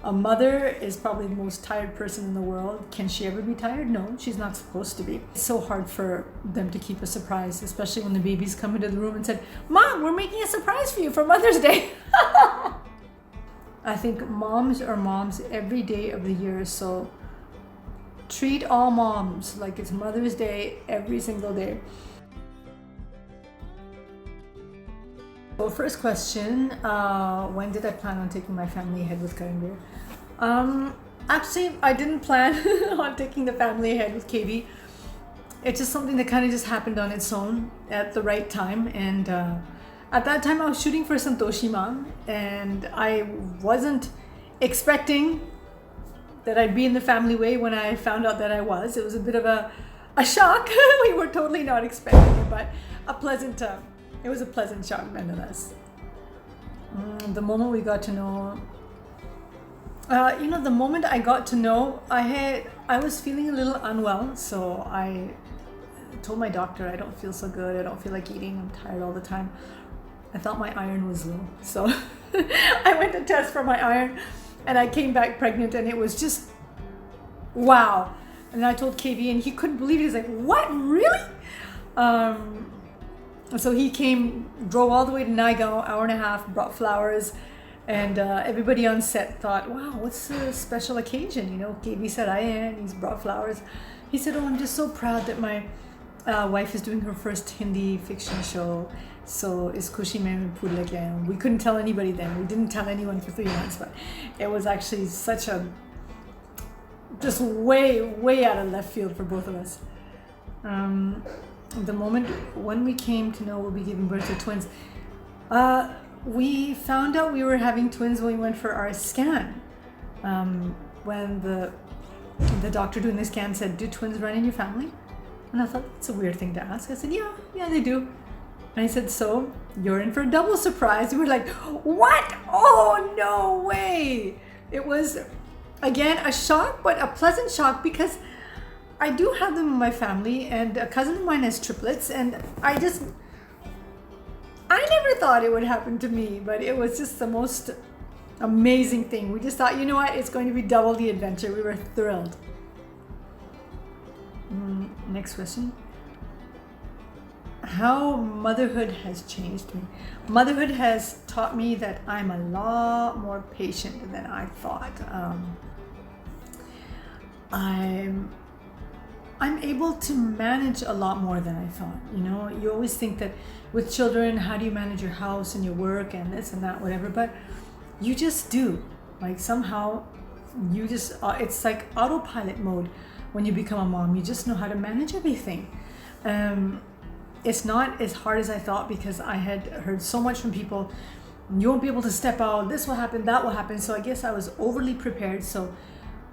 A mother is probably the most tired person in the world. Can she ever be tired? No, she's not supposed to be. It's so hard for them to keep a surprise, especially when the babies come into the room and said, "Mom, we're making a surprise for you for Mother's Day." I think moms are moms every day of the year, so treat all moms like it's Mother's Day every single day. So first question, when did I plan on taking my family ahead with Karanvir? Actually, I didn't plan on taking the family ahead with KB. It's just something that kind of just happened on its own at the right time. And at that time, I was shooting for Santoshima, and I wasn't expecting that I'd be in the family way. When I found out that I was, it was a bit of a shock. We were totally not expecting it, but it was a pleasant shock nonetheless. The moment we got to know, the moment I got to know, I was feeling a little unwell, so I told my doctor I don't feel so good. I don't feel like eating. I'm tired all the time. I thought my iron was low, so I went to test for my iron, and I came back pregnant, and it was just wow. And I told KV, and he couldn't believe it. He's like, "What, really?" So he drove all the way to Naigaon, hour and a half, brought flowers, and everybody on set thought, "Wow, what's the special occasion?" KB said, he's brought flowers. He said, "Oh, I'm just so proud that my wife is doing her first Hindi fiction show. So is Kushi mein phul leke aaye hu." We couldn't tell anybody then. We didn't tell anyone for 3 months, but it was actually just way, way out of left field for both of us. The moment when we came to know we'll be giving birth to twins, we found out we were having twins when we went for our scan. When the doctor doing the scan said, "Do twins run in your family?" And I thought, it's a weird thing to ask. I said, yeah, they do. And he said, "So you're in for a double surprise." We were like, "What? Oh, no way!" It was, again, a shock, but a pleasant shock, because I do have them in my family, and a cousin of mine has triplets, and I never thought it would happen to me, but it was just the most amazing thing. We just thought, you know what, it's going to be double the adventure. We were thrilled. Next question. How motherhood has changed me. Motherhood has taught me that I'm a lot more patient than I thought. I'm able to manage a lot more than I thought. You always think that with children, how do you manage your house and your work and this and that, whatever, but you just do. Like somehow you just, it's like autopilot mode when you become a mom. You just know how to manage everything. It's not as hard as I thought, because I had heard so much from people. You won't be able to step out, this will happen, that will happen. So I guess I was overly prepared. So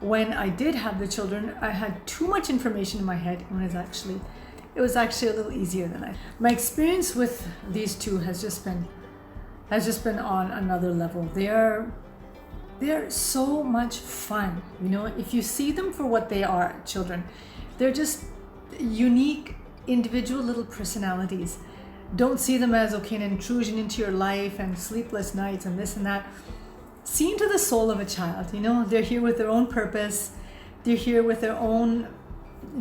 when I did have the children, I had too much information in my head, and it was actually a little easier than my experience with these two has just been on another level. They are so much fun. If you see them for what they are, children, they're just unique, individual little personalities. Don't see them as, okay, an intrusion into your life and sleepless nights and this and that. See into the soul of a child. They're here with their own purpose. They're here with their own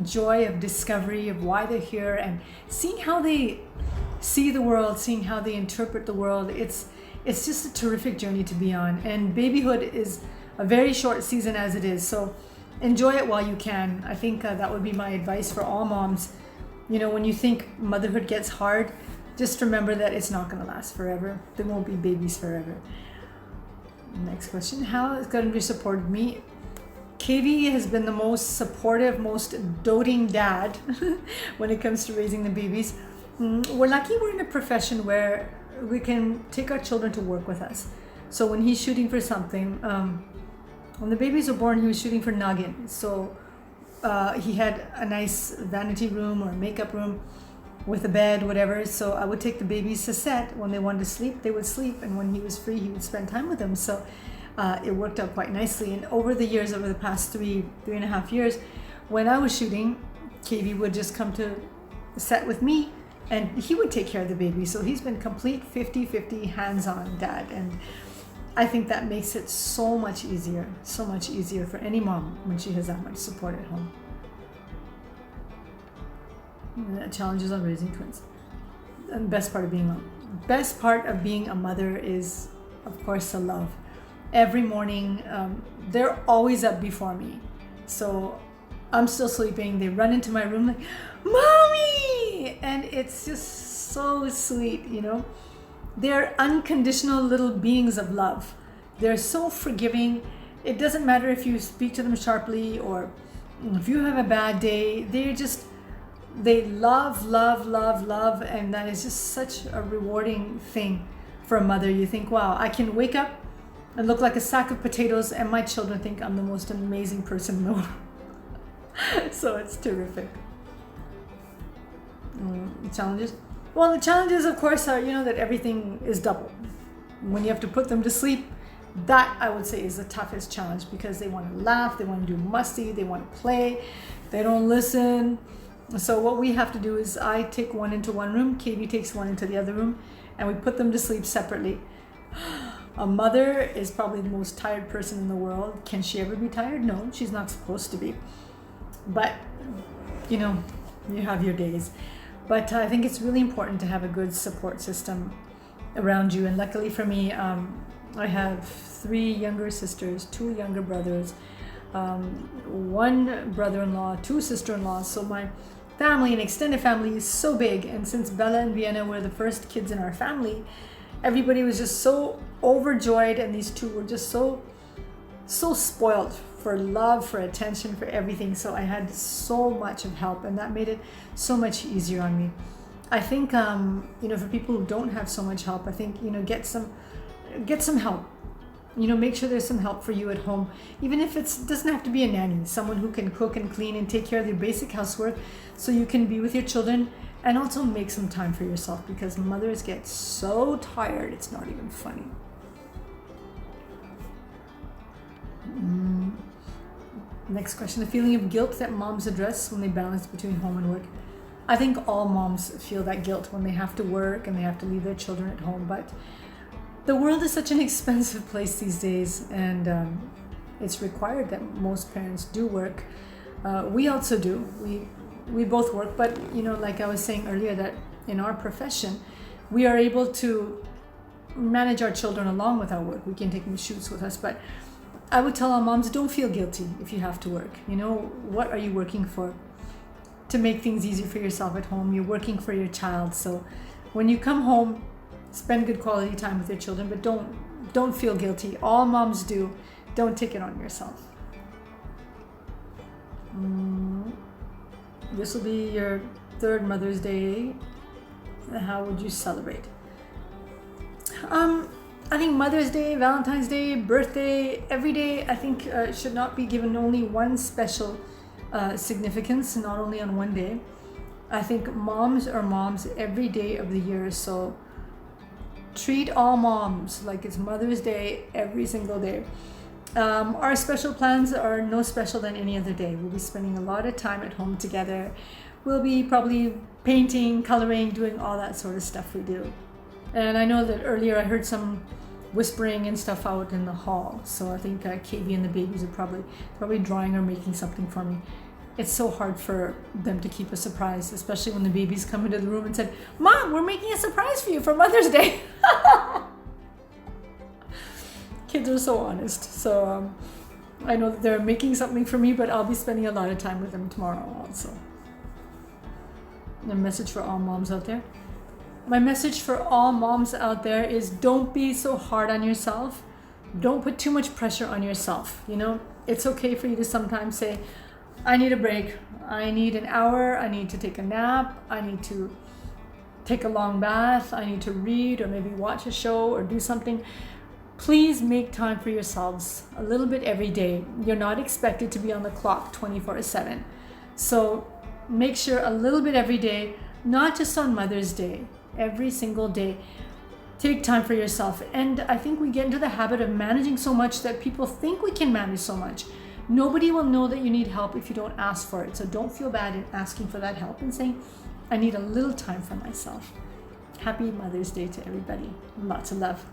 joy of discovery of why they're here, and seeing how they see the world, seeing how they interpret the world. It's just a terrific journey to be on. And babyhood is a very short season as it is. So enjoy it while you can. I think that would be my advice for all moms. When you think motherhood gets hard, just remember that it's not going to last forever. There won't be babies forever. Next question. How has Karanvir supported me? KV has been the most supportive, most doting dad when it comes to raising the babies. We're lucky we're in a profession where we can take our children to work with us. So when he's shooting for something, when the babies were born, he was shooting for Nagin. So he had a nice vanity room or makeup room with a bed, whatever. So I would take the babies to set. When they wanted to sleep, they would sleep. And when he was free, he would spend time with them. So it worked out quite nicely. And over the past 3.5 years, when I was shooting, KV would just come to set with me, and he would take care of the baby. So he's been complete 50-50 hands-on dad. And I think that makes it so much easier for any mom when she has that much support at home. Challenges on raising twins. And best part of being a mother is, of course, the love. Every morning, they're always up before me. So I'm still sleeping. They run into my room like, "Mommy!" And it's just so sweet, you know. They're unconditional little beings of love. They're so forgiving. It doesn't matter if you speak to them sharply or if you have a bad day. They love, and that is just such a rewarding thing for a mother. You think, wow, I can wake up and look like a sack of potatoes and my children think I'm the most amazing person in the world. So it's terrific. Challenges? Well, the challenges, of course, are, that everything is double. When you have to put them to sleep, that I would say is the toughest challenge, because they want to laugh, they want to do musty, they want to play, they don't listen. So what we have to do is I take one into one room, KB takes one into the other room, and we put them to sleep separately. A mother is probably the most tired person in the world. Can she ever be tired? No, she's not supposed to be. But, you have your days. But I think it's really important to have a good support system around you. And luckily for me, I have 3 younger sisters, 2 younger brothers, 1 brother-in-law, 2 sister-in-laws. So my family and extended family is so big. And since Bella and Vienna were the first kids in our family, everybody was just so overjoyed. And these 2 were just so spoiled for love, for attention, for everything. So I had so much of help, and that made it so much easier on me. I think, for people who don't have so much help, I think, get some help. Make sure there's some help for you at home, even if it doesn't have to be a nanny, someone who can cook and clean and take care of your basic housework, so you can be with your children and also make some time for yourself, because mothers get so tired, it's not even funny. Next question, the feeling of guilt that moms address when they balance between home and work. I think all moms feel that guilt when they have to work and they have to leave their children at home, but the world is such an expensive place these days, and it's required that most parents do work. We also do. We both work, but like I was saying earlier, that in our profession, we are able to manage our children along with our work. We can take them to shoots with us, but I would tell our moms, don't feel guilty if you have to work. What are you working for? To make things easier for yourself at home. You're working for your child. So when you come home, spend good quality time with your children, but don't feel guilty. All moms do. Don't take it on yourself. This will be your 3rd Mother's Day. How would you celebrate? I think Mother's Day, Valentine's Day, birthday, every day, I think should not be given only one special significance, not only on one day. I think moms are moms every day of the year, so treat all moms like it's Mother's Day every single day. Our special plans are no special than any other day. We'll be spending a lot of time at home together. We'll be probably painting, coloring, doing all that sort of stuff we do. And I know that earlier I heard some whispering and stuff out in the hall. So I think KB and the babies are probably drawing or making something for me. It's so hard for them to keep a surprise, especially when the babies come into the room and said, "Mom, we're making a surprise for you for Mother's Day." Kids are so honest. So I know that they're making something for me, but I'll be spending a lot of time with them tomorrow also. A message for all moms out there. My message for all moms out there is, don't be so hard on yourself. Don't put too much pressure on yourself. It's okay for you to sometimes say, I need a break. I need an hour. I need to take a nap. I need to take a long bath. I need to read or maybe watch a show or do something. Please make time for yourselves a little bit every day. You're not expected to be on the clock 24/7. So make sure a little bit every day, not just on Mother's Day. Every single day, take time for yourself. And I think we get into the habit of managing so much that people think we can manage so much. Nobody will know that you need help if you don't ask for it. So don't feel bad in asking for that help and saying, I need a little time for myself. Happy Mother's Day to everybody. Lots of love.